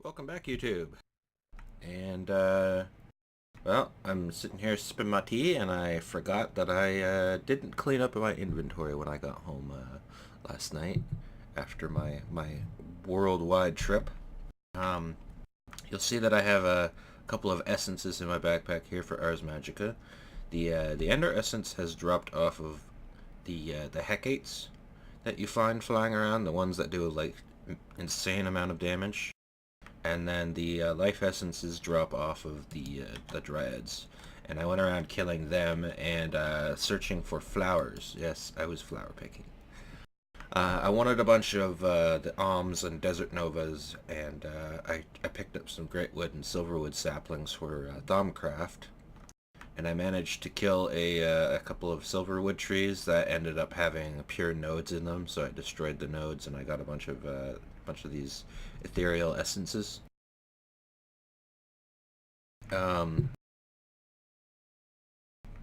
Welcome back, YouTube. And, well, I'm sitting here sipping my tea, and I forgot that I didn't clean up my inventory when I got home last night after my worldwide trip. You'll see that I have a couple of essences in my backpack here for Ars Magica. The Ender essence has dropped off of the Hecates that you find flying around, the ones that do like insane amount of damage. And then the life essences drop off of the Dreads. And I went around killing them and searching for flowers. Yes, I was flower picking. I wanted a bunch of the Alms and Desert Novas, and I picked up some great wood and silverwood saplings for Thaumcraft. And I managed to kill a couple of silverwood trees that ended up having pure nodes in them, so I destroyed the nodes and I got a bunch of these ethereal essences.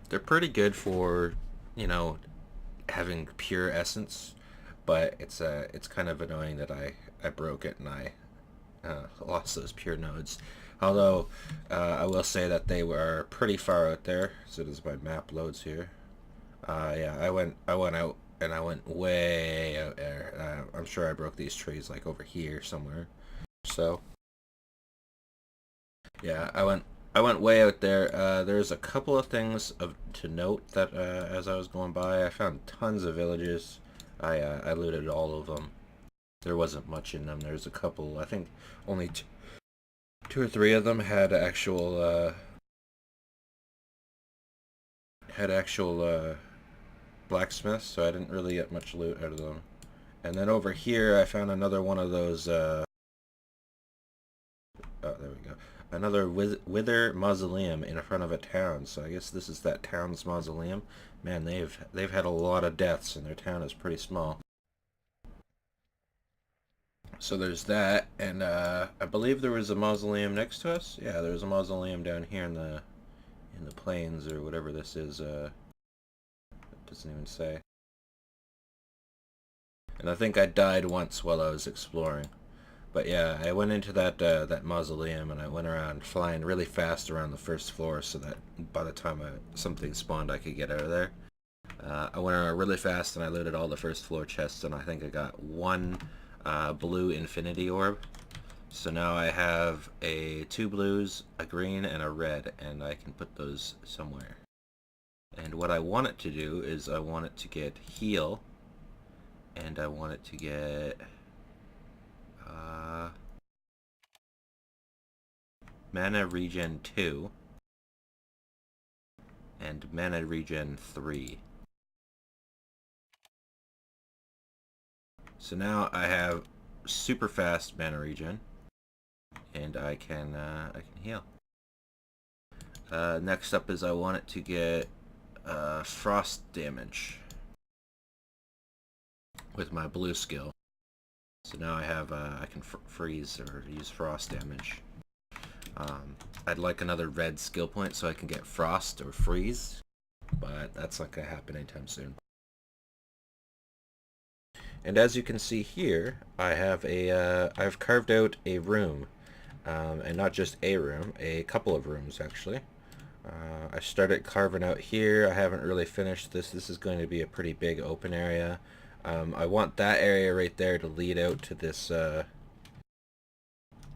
They're pretty good for, you know, having pure essence, but it's kind of annoying that I broke it and I lost those pure nodes. Although I will say that they were pretty far out there. So as my map loads here, yeah, I went out and I went way out there. I'm sure I broke these trees like over here somewhere. So yeah, I went way out there. There's a couple of things to note that as I was going by, I found tons of villages. I looted all of them. There wasn't much in them. There's a couple. I think only two or three of them had actual blacksmiths, so I didn't really get much loot out of them. And then over here I found another one of those oh, there we go. Another wither mausoleum in front of a town. So I guess this is that town's mausoleum. Man, they've had a lot of deaths and their town is pretty small. So there's that, and I believe there was a mausoleum next to us. Yeah, there's a mausoleum down here in the plains or whatever this is. It doesn't even say. And I think I died once while I was exploring. But yeah, I went into that mausoleum and I went around flying really fast around the first floor so that by the time something spawned I could get out of there. I went around really fast and I looted all the first floor chests, and I think I got one blue infinity orb. So now I have two blues, a green, and a red, and I can put those somewhere. And what I want it to do is I want it to get heal, and I want it to get mana regen 2 and mana regen 3. So now I have super fast mana regen, and I can heal. Next up is I want it to get frost damage with my blue skill. So now I have I can freeze or use frost damage. I'd like another red skill point so I can get frost or freeze, but that's not gonna happen anytime soon. And as you can see here, I have I've carved out a room, and not just a room, a couple of rooms actually. I started carving out here. I haven't really finished this. This is going to be a pretty big open area. I want that area right there to lead out to this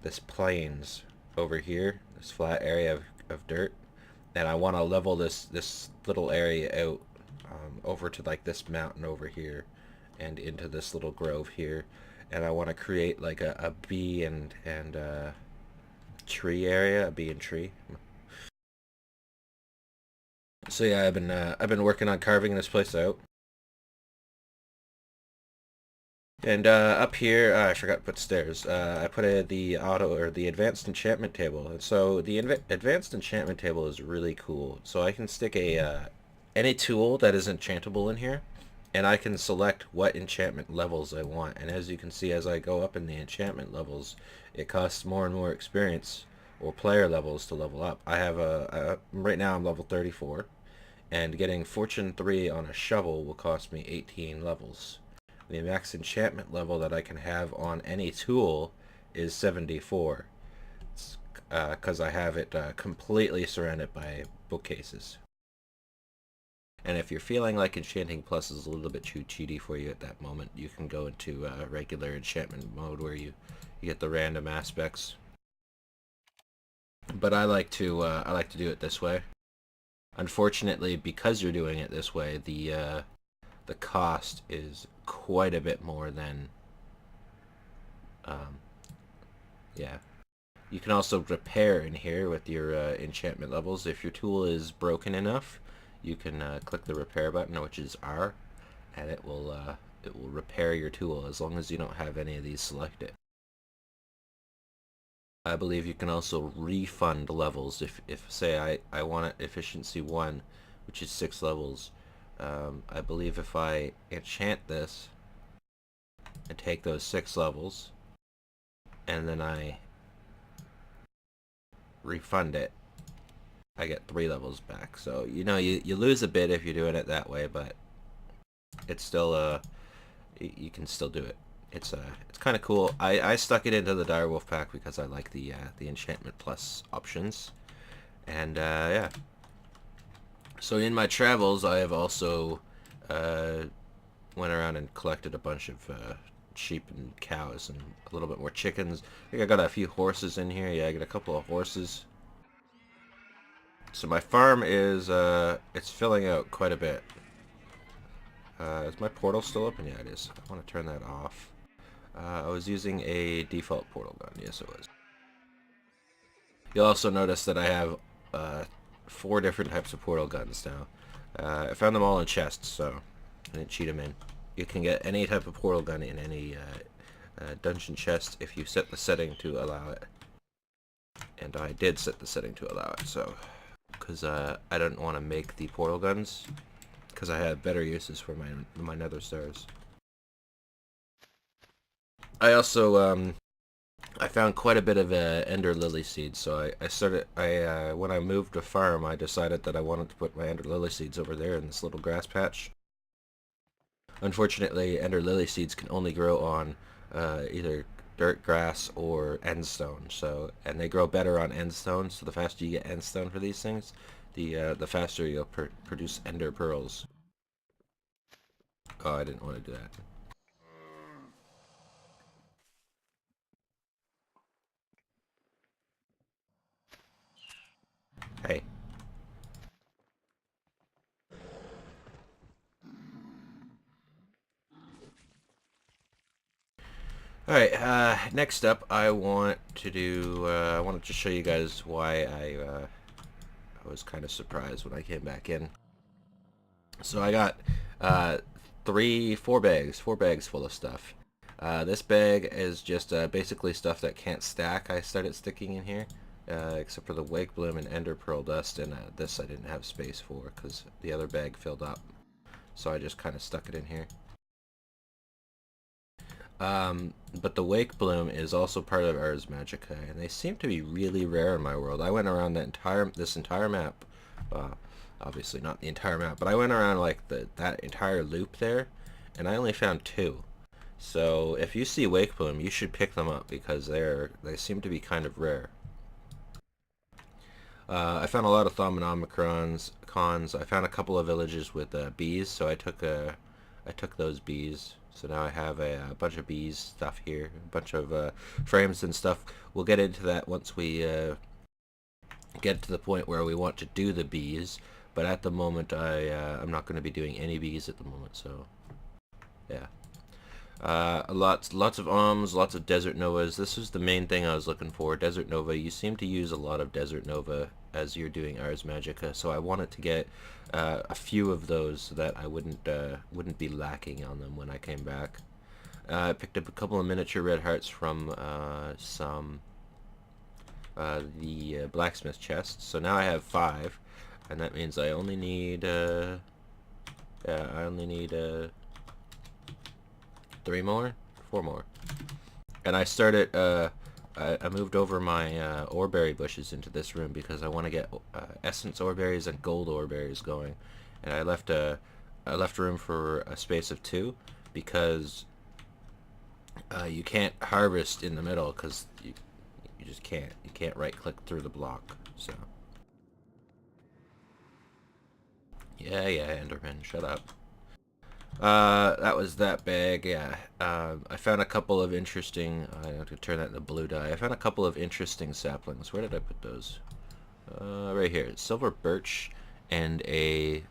this plains over here, this flat area of dirt, and I want to level this little area out over to like this mountain over here and into this little grove here, and I want to create like a bee and tree area, a bee and tree. So yeah, I've been working on carving this place out. And up here, I forgot to put stairs. I put the advanced enchantment table. And so the advanced enchantment table is really cool. So I can stick any tool that is enchantable in here, and I can select what enchantment levels I want. And as you can see, as I go up in the enchantment levels, it costs more and more experience or player levels to level up. I have right now I'm level 34, and getting Fortune 3 on a shovel will cost me 18 levels. The max enchantment level that I can have on any tool is 74. because I have it completely surrounded by bookcases. And if you're feeling like Enchanting Plus is a little bit too cheaty for you at that moment, you can go into regular enchantment mode where you get the random aspects. But I like to do it this way. Unfortunately, because you're doing it this way, the cost is quite a bit more than yeah. You can also repair in here with your enchantment levels. If your tool is broken enough, you can click the repair button, which is R, and it will repair your tool as long as you don't have any of these selected. I believe you can also refund levels if say I want efficiency 1, which is 6 levels. I believe if I enchant this and take those 6 levels and then I refund it, I get 3 levels back. So you know you lose a bit if you're doing it that way, but it's still you can still do it. It's kind of cool. I stuck it into the Direwolf pack because I like the Enchantment Plus options, and yeah. So in my travels, I have also went around and collected a bunch of sheep and cows and a little bit more chickens. I think I got a few horses in here. Yeah, I got a couple of horses. So my farm is it's filling out quite a bit. Is my portal still open? Yeah, it is. I want to turn that off. I was using a default portal gun. Yes, it was. You'll also notice that I have 4 different types of portal guns now. I found them all in chests, so I didn't cheat them in. You can get any type of portal gun in any dungeon chest if you set the setting to allow it. And I did set the setting to allow it, so because I didn't want to make the portal guns because I had better uses for my nether stars. I also I found quite a bit of ender lily seeds, so when I moved to farm, I decided that I wanted to put my ender lily seeds over there in this little grass patch. Unfortunately, ender lily seeds can only grow on either dirt, grass, or endstone. So, and they grow better on endstone. So the faster you get endstone for these things, the faster you'll produce ender pearls. Oh, I didn't want to do that. Hey. Alright, next up I want to do, I wanted to show you guys why I was kind of surprised when I came back in. So I got 4 bags full of stuff. This bag is just basically stuff that can't stack. I started sticking in here, except for the Wake Bloom and Ender Pearl Dust, and this I didn't have space for because the other bag filled up. So I just kind of stuck it in here. But the Wake Bloom is also part of Ars Magica, and they seem to be really rare in my world. I went around this entire map, obviously not the entire map, but I went around like that entire loop there, and I only found 2. So if you see Wake Bloom, you should pick them up because they seem to be kind of rare. I found a lot of Thaumanomicrons, cons. I found a couple of villages with bees, so I took those bees. So now I have a bunch of bees stuff here, a bunch of frames and stuff. We'll get into that once we get to the point where we want to do the bees. But at the moment, I'm not going to be doing any bees at the moment. So, yeah. Lots of lots of Desert Novas. This is the main thing I was looking for, Desert Nova. You seem to use a lot of Desert Nova as you're doing Ars Magica, so I wanted to get a few of those so that I wouldn't be lacking on them when I came back. I picked up a couple of miniature red hearts from the blacksmith chest, so now I have 5, and that means I only need 3 more? 4 more. And I started, I moved over my oreberry bushes into this room because I want to get essence oreberries and gold oreberries going. And I left room for a space of 2 because you can't harvest in the middle because you just can't. You can't right click through the block. So yeah, Enderman, shut up. That was that bag. Yeah. I found a couple of interesting. I have to turn that into blue dye. I found a couple of interesting saplings. Where did I put those? Right here. Silver birch and a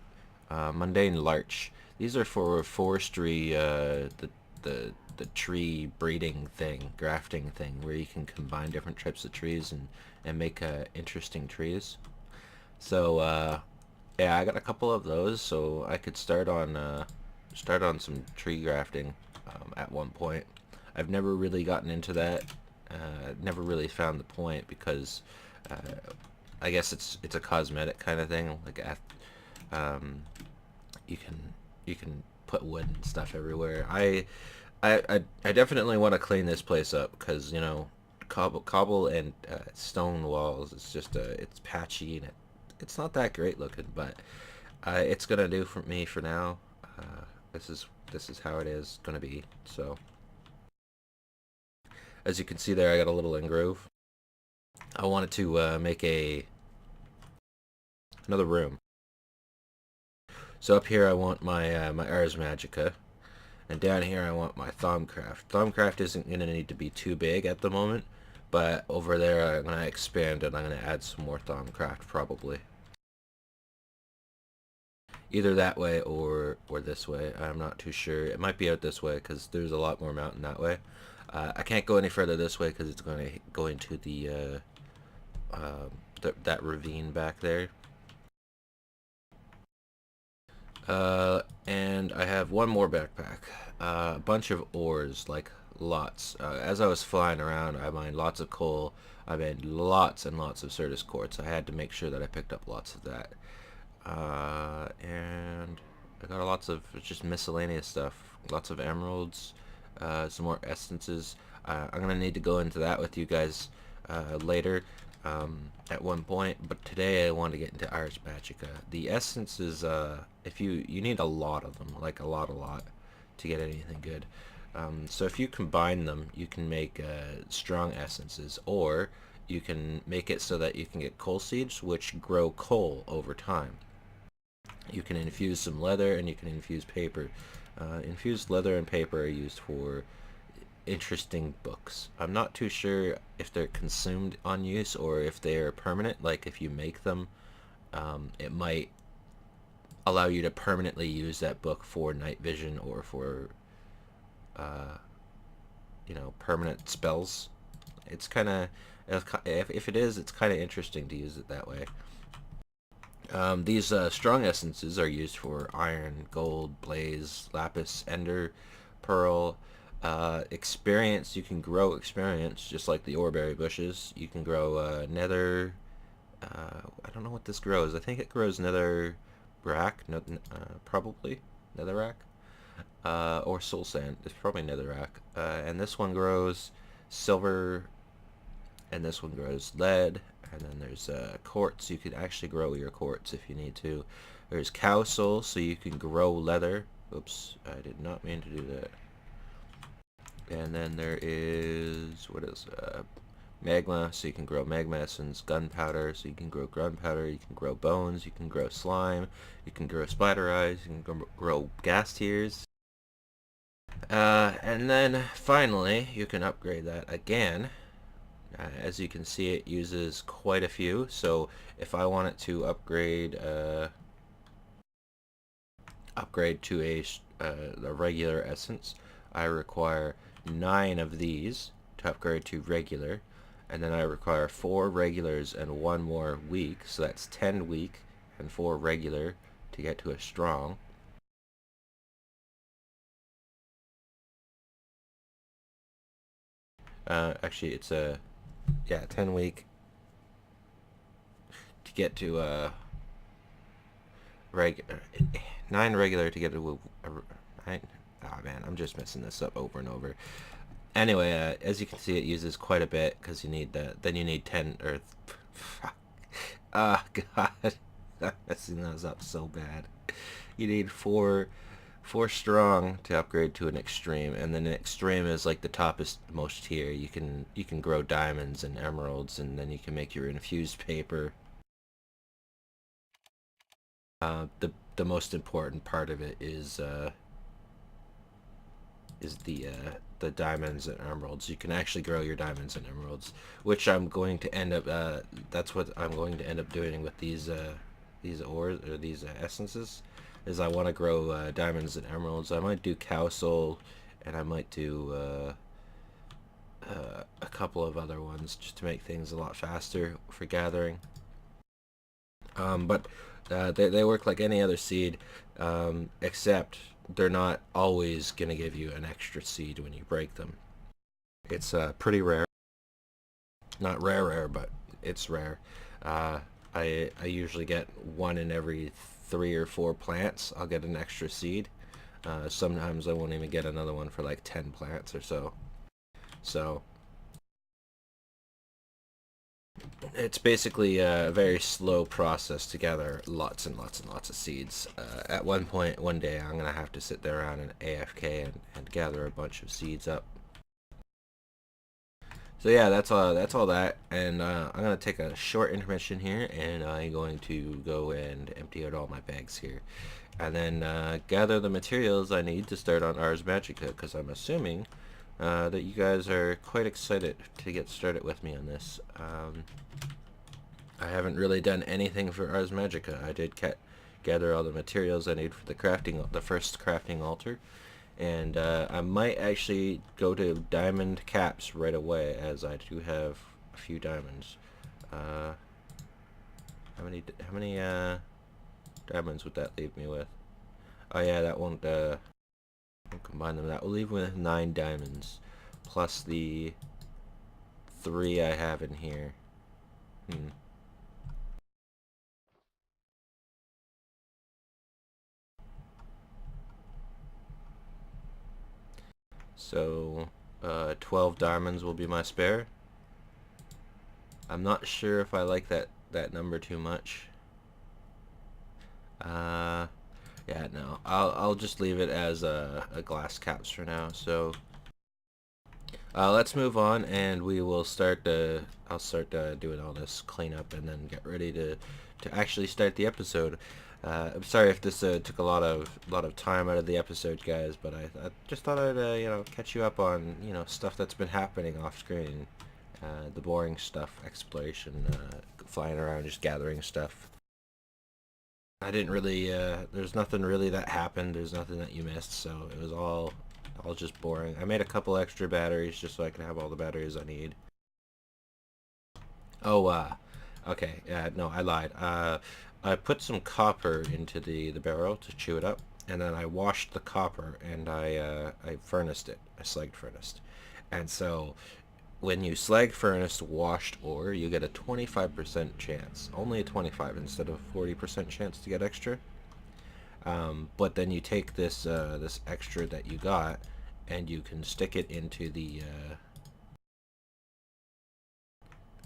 mundane larch. These are for forestry. The tree breeding thing, grafting thing, where you can combine different types of trees and make interesting trees. So yeah, I got a couple of those, so I could start on some tree grafting at one point. I've never really gotten into that. Never really found the point because I guess it's a cosmetic kind of thing. Like um, you can put wood and stuff everywhere. I definitely want to clean this place up because you know cobble and stone walls. It's just it's patchy and it's not that great looking, but it's gonna do for me for now. This is how it is gonna be. So as you can see there, I got a little engrove. I wanted to make another room. So up here I want my my Ars Magica, and down here I want my Thaumcraft. Thaumcraft isn't gonna need to be too big at the moment, but over there I'm gonna expand and I'm gonna add some more Thaumcraft probably. Either that way or this way. I'm not too sure. It might be out this way because there's a lot more mountain that way. I can't go any further this way because it's going to go into that ravine back there. And I have one more backpack. A bunch of ores, like lots. As I was flying around, I mined lots of coal. I mined lots and lots of Certus quartz. I had to make sure that I picked up lots of that. And I got lots of just miscellaneous stuff. Lots of emeralds, some more essences. I'm gonna need to go into that with you guys later at one point, but today I want to get into Ars Magica. The essences, if you need a lot of them, like a lot to get anything good. So if you combine them, you can make strong essences, or you can make it so that you can get coal seeds, which grow coal over time. You can infuse some leather and you can infuse paper. Infused leather and paper are used for interesting books. I'm not too sure if they're consumed on use or if they're permanent. Like if you make them, it might allow you to permanently use that book for night vision or for you know, permanent spells. It's kind of, if it is, it's kind of interesting to use it that way. These strong essences are used for iron, gold, blaze, lapis, ender, pearl. Experience, you can grow experience just like the oreberry bushes. You can grow nether. I don't know what this grows. I think it grows nether rack, probably netherrack, or soul sand. It's probably netherrack. And this one grows silver, and this one grows lead. And then there's quartz. You can actually grow your quartz if you need to. There's cow soul, so you can grow leather. Oops, I did not mean to do that. And then there is, what is magma, so you can grow magma essence. Gunpowder, so you can grow gunpowder. You can grow bones. You can grow slime. You can grow spider eyes. You can grow gas tears. And then finally, you can upgrade that again. As you can see, it uses quite a few, so if I wanted to upgrade to a regular essence, I require 9 of these to upgrade to regular, and then I require 4 regulars and 1 more weak, so that's 10 weak and 4 regular to get to a strong. Actually, it's a 10 week to get to regular, 9 regular to get to oh man, I'm just messing this up over and over. Anyway, as you can see, it uses quite a bit because you need that. Then you need 10 or ah, god, I'm messing those up so bad. You need 4 4 strong to upgrade to an extreme, and then an extreme is like the toppest most tier. You can grow diamonds and emeralds, and then you can make your infused paper. The most important part of it is the diamonds and emeralds. You can actually grow your diamonds and emeralds, which I'm going to end up that's what I'm going to end up doing with these ores, or these essences, is I want to grow diamonds and emeralds. I might do cow soul, and I might do a couple of other ones just to make things a lot faster for gathering. But they work like any other seed, except they're not always going to give you an extra seed when you break them. It's pretty rare. Not rare, but it's rare. I usually get one in every 3 or 4 plants. I'll get an extra seed. Sometimes I won't even get another one for like 10 plants or so. So it's basically a very slow process to gather lots and lots and lots of seeds. At one day, I'm gonna have to sit there around and AFK and gather a bunch of seeds up. So yeah, that's all that, and I'm gonna take a short intermission here, and I'm going to go and empty out all my bags here, and then gather the materials I need to start on Ars Magica, because I'm assuming that you guys are quite excited to get started with me on this. I haven't really done anything for Ars Magica. I did gather all the materials I need for the first crafting altar, and I might actually go to diamond caps right away, as I do have a few diamonds. How many diamonds would that leave me with? Oh yeah, that won't combine them. That will leave me with 9 diamonds, plus the 3 I have in here. So 12 diamonds will be my spare. I'm not sure if I like that number too much. Yeah, no, I'll just leave it as a glass caps for now. So let's move on, and we will start I'll start doing all this cleanup, and then get ready to actually start the episode. I'm sorry if this took a lot of time out of the episode, guys, but I just thought I'd catch you up on stuff that's been happening off screen, the boring stuff, exploration, flying around, just gathering stuff. I didn't really there's nothing really that happened. There's nothing that you missed, so it was all just boring. I made a couple extra batteries just so I can have all the batteries I need. Oh, okay, no, I lied. I put some copper into the barrel to chew it up, and then I washed the copper, and I furnaced it. I slag furnaced. And so when you slag furnace washed ore, you get a 25% chance. Only a 25 instead of 40% chance to get extra. But then you take this this extra that you got, and you can stick it into the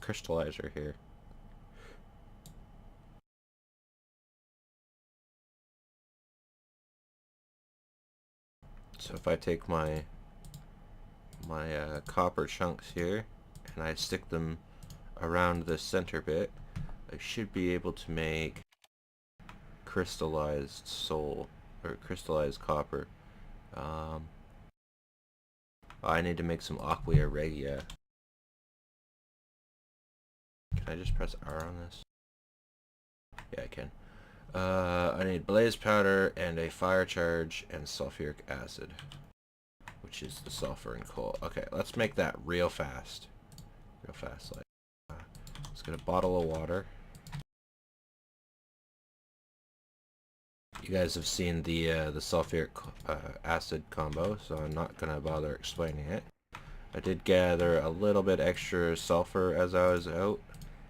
crystallizer here. So if I take my copper chunks here, and I stick them around the center bit, I should be able to make crystallized soul, or crystallized copper. I need to make some aqua regia. Can I just press R on this? Yeah, I can. I need blaze powder and a fire charge and sulfuric acid, which is the sulfur and coal. Okay, let's make that real fast. Real fast, like. Let's get a bottle of water. You guys have seen the sulfuric acid combo, so I'm not gonna bother explaining it. I did gather a little bit extra sulfur as I was out,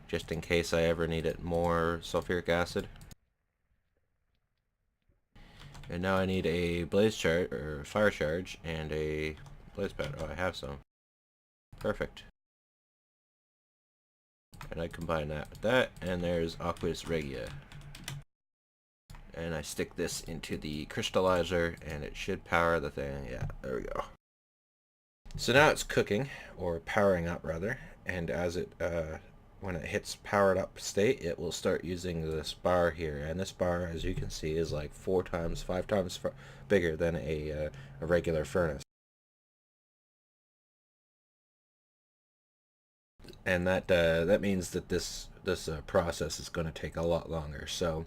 just in case I ever needed more sulfuric acid. And now I need a blaze charge, or fire charge, and a blaze powder. Oh, I have some. Perfect. And I combine that with that, and there's aqueous regia. and I stick this into the crystallizer, and it should power the thing. Yeah, there we go. So now it's cooking, or powering up rather, and as it when it hits powered up state, it will start using this bar here, and this bar, as you can see, is like 4 times, 5 times bigger than a regular furnace. And that means that this process is going to take a lot longer. So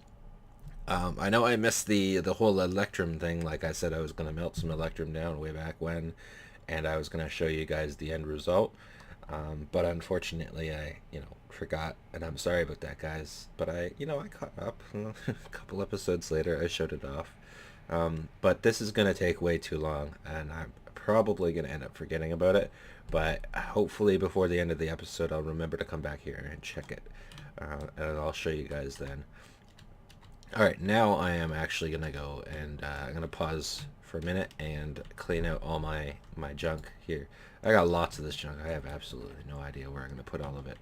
I know I missed the whole electrum thing. Like I said, I was going to melt some electrum down way back when, and I was going to show you guys the end result. But unfortunately, I forgot, and I'm sorry about that, guys. But I caught up. A couple episodes later, I showed it off. But this is going to take way too long, and I'm probably going to end up forgetting about it. But hopefully before the end of the episode, I'll remember to come back here and check it. And I'll show you guys then. Alright, now I am actually going to go and I'm going to pause for a minute and clean out all my junk here. I got lots of this junk. I have absolutely no idea where I'm going to put all of it.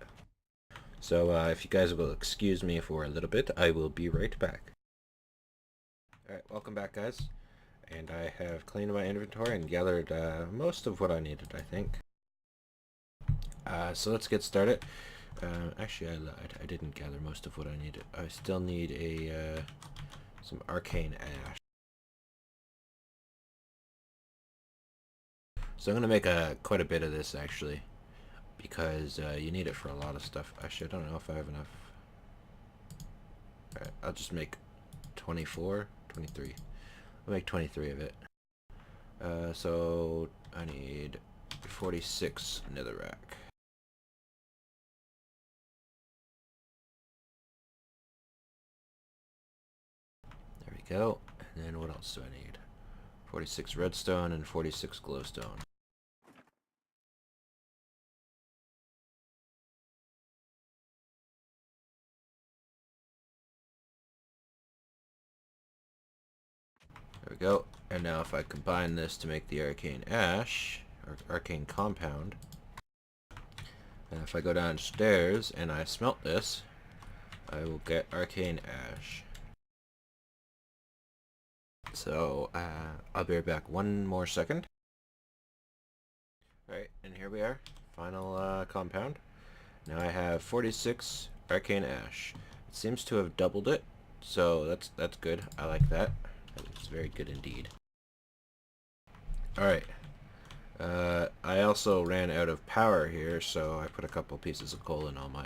So if you guys will excuse me for a little bit, I will be right back. Alright, welcome back, guys. And I have cleaned my inventory and gathered most of what I needed, I think. So let's get started. Actually, I lied. I didn't gather most of what I needed. I still need some arcane ash. So I'm going to make quite a bit of this, actually, because you need it for a lot of stuff. Actually, I don't know if I have enough. Alright, I'll just make 24, 23. I'll make 23 of it. So I need 46 netherrack. There we go. And then what else do I need? 46 redstone and 46 glowstone. There we go. And now if I combine this to make the arcane ash, or arcane compound, and if I go downstairs and I smelt this, I will get arcane ash. So I'll be right back 1 more second. Alright, and here we are. Final compound. Now I have 46 arcane ash. It seems to have doubled it, so that's good. I like that. It's very good indeed. Alright. I also ran out of power here, so I put a couple pieces of coal in all my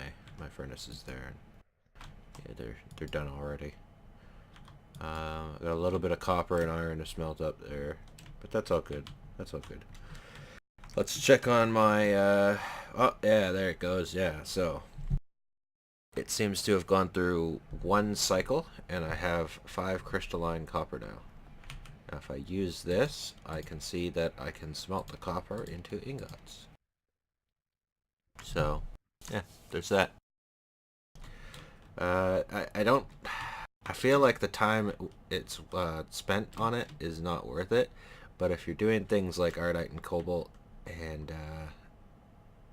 furnaces there. Yeah, they're done already. Got a little bit of copper and iron to smelt up there, but that's all good. That's all good. Let's check on my, oh yeah, there it goes, yeah, so it seems to have gone through 1 cycle, and I have 5 crystalline copper now. Now if I use this, I can see that I can smelt the copper into ingots. So, yeah, there's that. I feel like the time it's spent on it is not worth it, but if you're doing things like Ardite and Cobalt and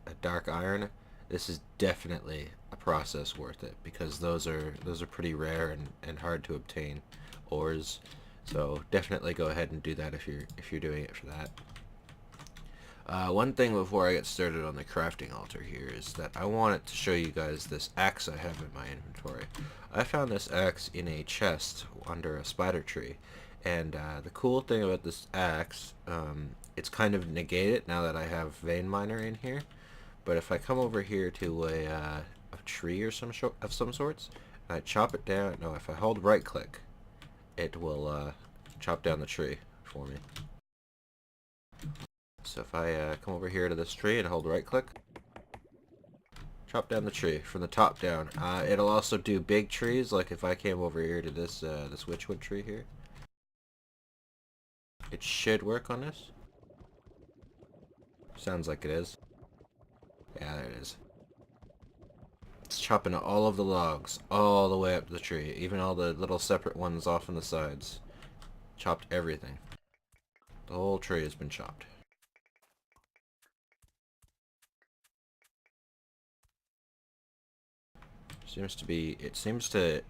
a dark iron, this is definitely a process worth it, because those are pretty rare and hard to obtain ores. So definitely go ahead and do that if you're doing it for that. One thing before I get started on the crafting altar here is that I wanted to show you guys this axe I have in my inventory. I found this axe in a chest under a spider tree, and the cool thing about this axe, it's kind of negated now that I have VeinMiner in here, but if I come over here to a tree or some sorts, and I chop it down, no, if I hold right click, it will chop down the tree for me. So if I come over here to this tree and hold right click, chop down the tree from the top down. It'll also do big trees, like if I came over here to this this witchwood tree here. It should work on this. Sounds like it is. Yeah, there it is. It's chopping all of the logs all the way up the tree, even all the little separate ones off on the sides. Chopped everything. The whole tree has been chopped. It seems to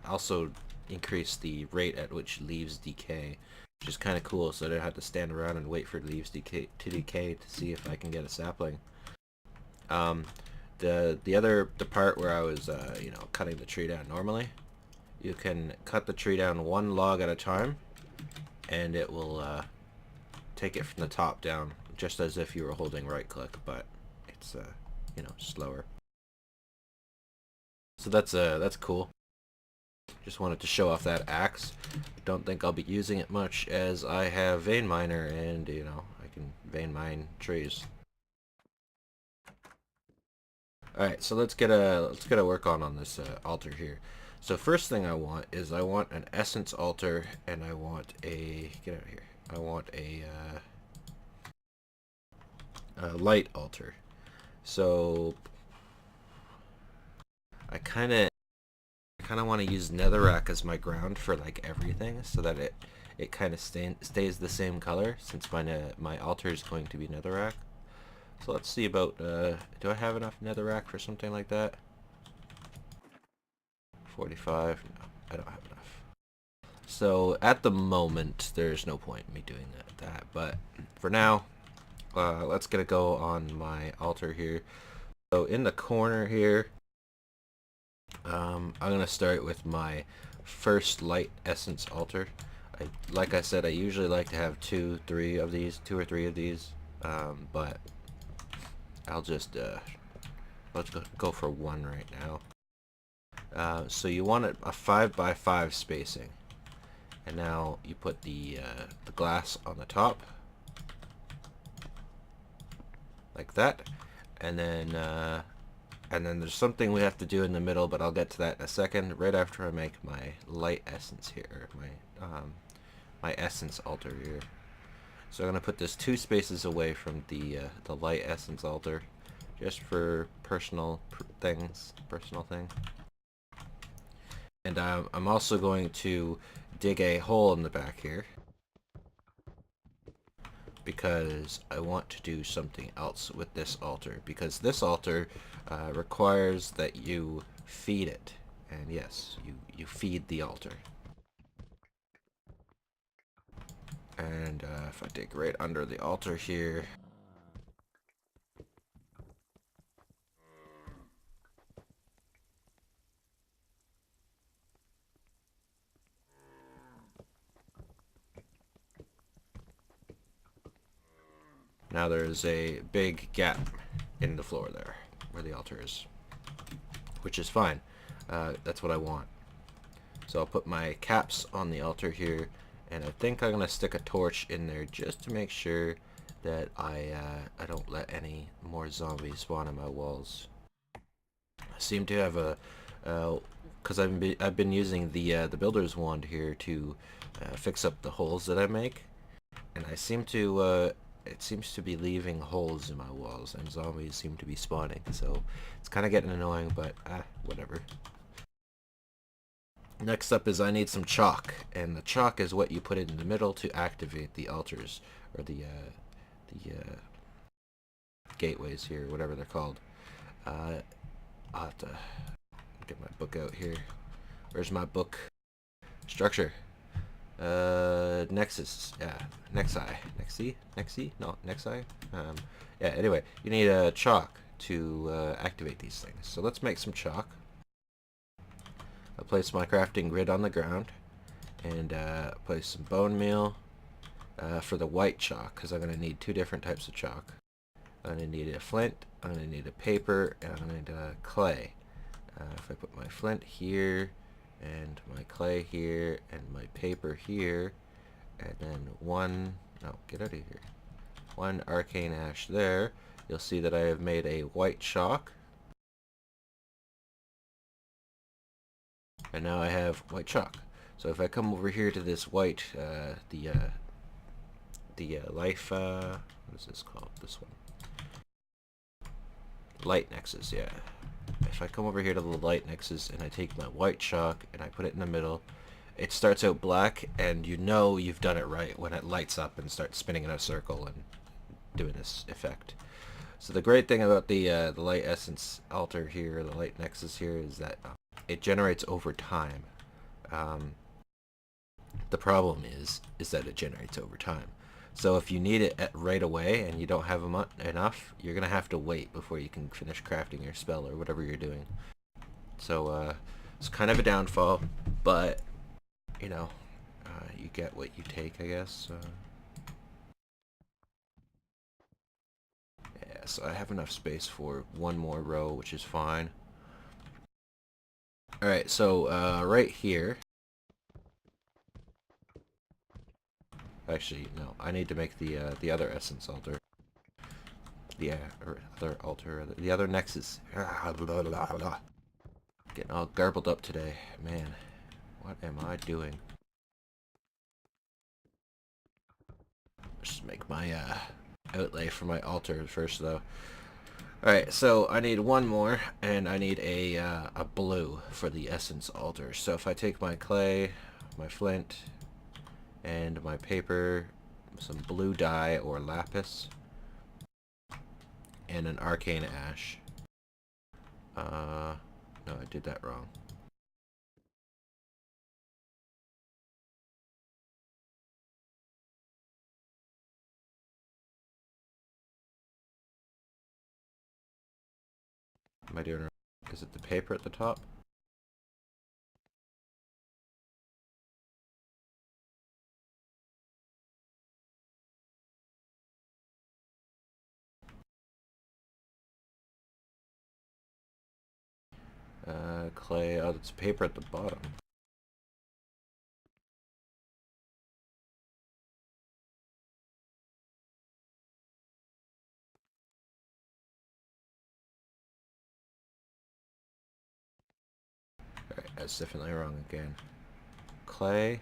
also increase the rate at which leaves decay, which is kind of cool, so I don't have to stand around and wait for leaves to decay to see if I can get a sapling. The part where I was you know, cutting the tree down normally, you can cut the tree down one log at a time, and it will take it from the top down, just as if you were holding right click, but it's you know, slower. So that's cool. Just wanted to show off that axe. Don't think I'll be using it much, as I have VeinMiner, and you know, I can vein mine trees. Alright, so let's get a work on this altar here. So first thing I want is I want an essence altar, and I want a I want a light altar. So I kind of want to use netherrack as my ground for like everything, so that it kind of stays the same color, since my altar is going to be netherrack. So let's see about, do I have enough netherrack for something like that? 45? No, I don't have enough. So at the moment, there's no point in me doing that. But for now, let's get a go on my altar here. So in the corner here, I'm gonna start with my first light essence altar. Like I said, I usually like to have two or three of these, but I'll just let's go for one right now. So you want a 5x5 spacing, and now you put the glass on the top like that, and then there's something we have to do in the middle, but I'll get to that in a second, right after I make my light essence here, my essence altar here. So I'm going to put this 2 spaces away from the light essence altar, just for personal thing. And I'm also going to dig a hole in the back here, because I want to do something else with this altar, because this altar requires that you feed it. And yes, you feed the altar. And if I dig right under the altar here, now there's a big gap in the floor there where the altar is, which is fine. That's what I want. So I'll put my caps on the altar here, and I think I'm gonna stick a torch in there just to make sure that I don't let any more zombies spawn on my walls. I seem to have a because I've been using the builder's wand here to fix up the holes that I make, and I seem to it seems to be leaving holes in my walls, and zombies seem to be spawning, so it's kind of getting annoying, but whatever. Next up is I need some chalk, and the chalk is what you put in the middle to activate the altars, or the gateways here, whatever they're called. I'll have to get my book out here. Where's my book? Structure. Nexus. Yeah, Nexi? No, Nexi? Yeah, anyway, you need a chalk to activate these things. So let's make some chalk. I'll place my crafting grid on the ground, and place some bone meal for the white chalk, because I'm going to need 2 different types of chalk. I'm going to need a flint, I'm going to need a paper, and I'm going to need clay. If I put my flint here, and my clay here, and my paper here, and then get out of here, 1 arcane ash there, you'll see that I have made a white chalk. And now I have white chalk. So if I come over here to this white, the life, what is this called? This one. Light nexus, yeah. If I come over here to the light nexus and I take my white chalk and I put it in the middle, it starts out black, and you know you've done it right when it lights up and starts spinning in a circle and doing this effect. So the great thing about the light essence altar here, the light nexus here, is that it generates over time. The problem is that it generates over time. So if you need it right away and you don't have enough, you're gonna have to wait before you can finish crafting your spell or whatever you're doing. So it's kind of a downfall, but you know, you get what you take, I guess. Yeah, so I have enough space for one more row, which is fine. Alright, so right here. Actually, no, I need to make the other essence altar. The other altar, the other nexus. Getting all garbled up today. Man, what am I doing? Just make my outlay for my altar first, though. Alright, so I need one more, and I need a blue for the essence altar. So if I take my clay, my flint, and my paper, some blue dye or lapis, and an arcane ash. No, I did that wrong. Am I doing it wrong? Is it the paper at the top? Clay, oh, it's paper at the bottom. Alright, that's definitely wrong again. Clay,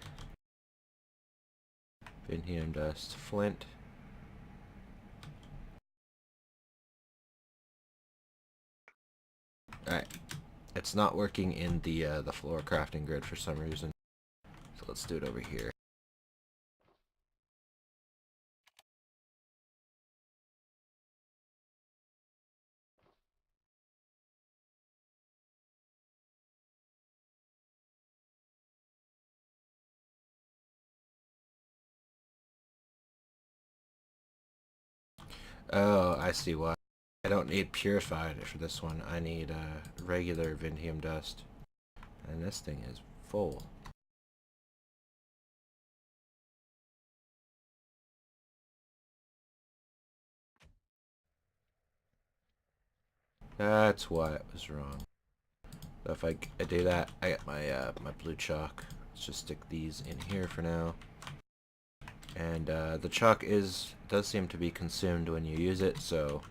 Vinheum dust, flint. Alright, it's not working in the floor crafting grid for some reason. So let's do it over here. Oh, I see why. I don't need purified for this one. I need regular Vinheum dust. And this thing is full. That's why it was wrong. So if I do that, I get my my blue chalk. Let's just stick these in here for now. And the chalk does seem to be consumed when you use it, so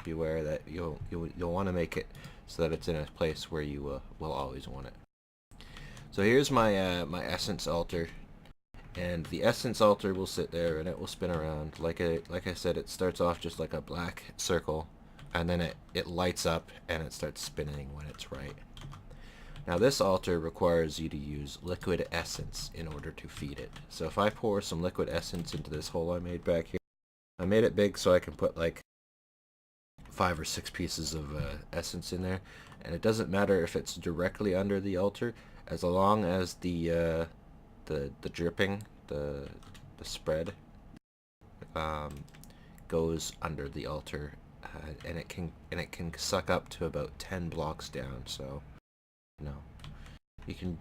beware that you'll want to make it so that it's in a place where you will always want it. So here's my my essence altar, and the essence altar will sit there and it will spin around. Like I said, it starts off just like a black circle, and then it lights up and it starts spinning when it's right. Now this altar requires you to use liquid essence in order to feed it. So if I pour some liquid essence into this hole I made back here, I made it big so I can put like 5 or 6 pieces of essence in there, and it doesn't matter if it's directly under the altar, as long as the dripping, the spread goes under the altar, and it can suck up to about 10 blocks down. So no, you can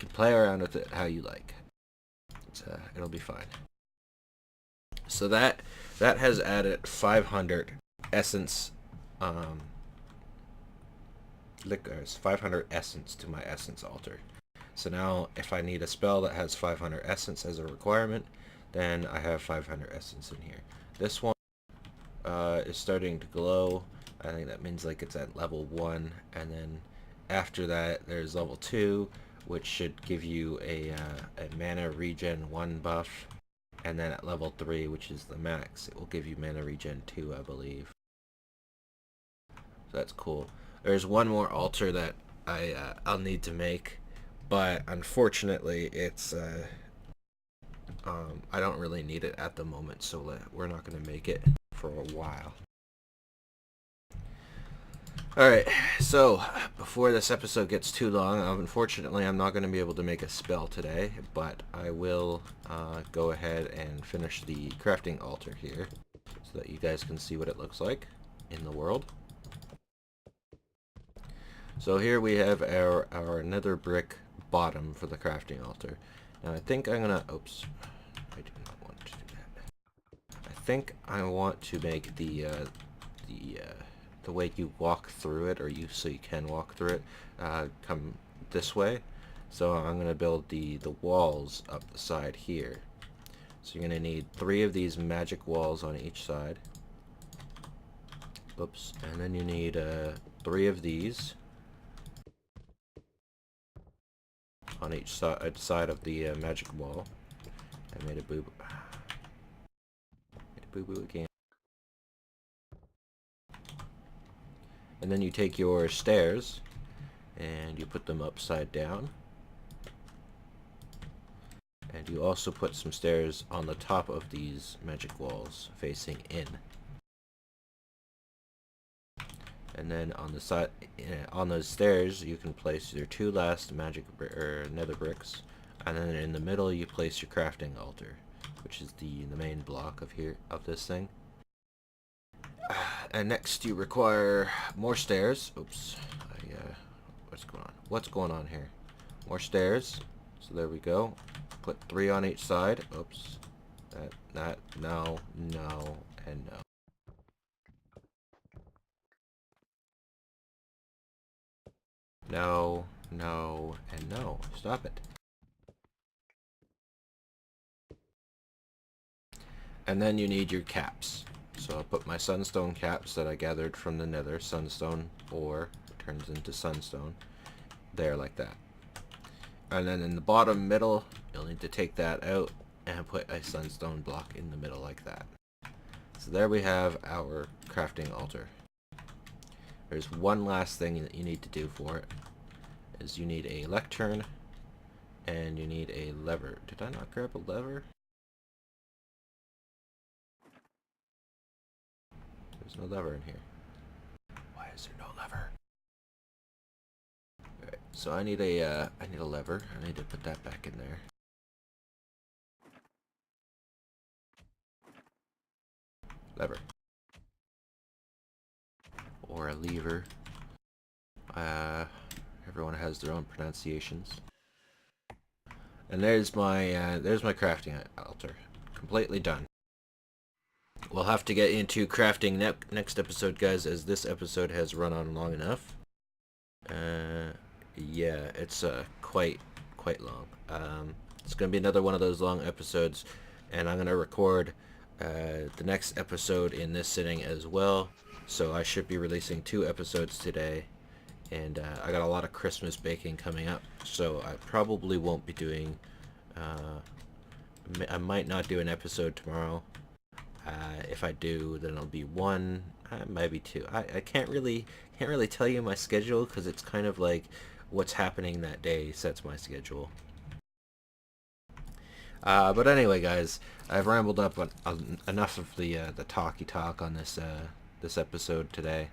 play around with it how you like. It'll be fine. So that has added 500 essence, 500 essence to my essence altar. So now if I need a spell that has 500 essence as a requirement, then I have 500 essence in here. This one is starting to glow. I think that means like it's at level 1, and then after that there's level 2, which should give you a mana regen 1 buff, and then at level 3, which is the max, it will give you mana regen 2, I believe. So that's cool. There's one more altar that I'll need to make, but unfortunately it's I don't really need it at the moment, so we're not going to make it for a while. Alright, so before this episode gets too long, unfortunately I'm not going to be able to make a spell today, but I will go ahead and finish the crafting altar here so that you guys can see what it looks like in the world. So here we have our nether brick bottom for the crafting altar. Now I think I'm going to... Oops. I do not want to do that. I think I want to make the way you walk through it, or so you can walk through it, come this way. So I'm going to build the walls up the side here. So you're going to need 3 of these magic walls on each side. Oops. And then you need 3 of these on each side of the magic wall. I made a boo-boo. Made a boo-boo again. And then you take your stairs and you put them upside down. And you also put some stairs on the top of these magic walls facing in. And then on the side, on those stairs, you can place your 2 last nether bricks. And then in the middle, you place your crafting altar, which is the main block of this thing. And next you require more stairs. Oops. What's going on? What's going on here? More stairs. So there we go. Put 3 on each side. Oops. No, and no. No, and no. Stop it. And then you need your caps. So I'll put my sunstone caps that I gathered from the nether. Sunstone ore turns into sunstone. There, like that. And then in the bottom middle, you'll need to take that out and put a sunstone block in the middle like that. So there we have our crafting altar. There's one last thing that you need to do for it. Is you need a lectern and you need a lever. Did I not grab a lever? There's no lever in here. Why is there no lever? Alright, so I need a lever. I need to put that back in there. Lever. Or a lever. Everyone has their own pronunciations. And there's my crafting altar. Completely done. We'll have to get into crafting next episode, guys, as this episode has run on long enough. Yeah, it's quite long. It's gonna be another one of those long episodes, and I'm gonna record the next episode in this sitting as well. So I should be releasing 2 episodes today, and I got a lot of Christmas baking coming up, so I probably won't be doing. I might not do an episode tomorrow. If I do, then it'll be 1, maybe 2. I can't really tell you my schedule because it's kind of like what's happening that day sets my schedule. But anyway, guys, I've rambled up on enough of the talky talk on this episode today.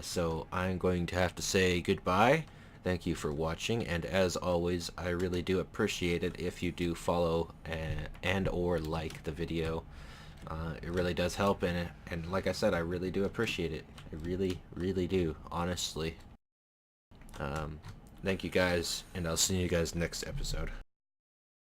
So I'm going to have to say goodbye. Thank you for watching, and as always, I really do appreciate it if you do follow and or like the video. It really does help, and like I said, I really do appreciate it. I really do, honestly. Thank you guys, and I'll see you guys next episode.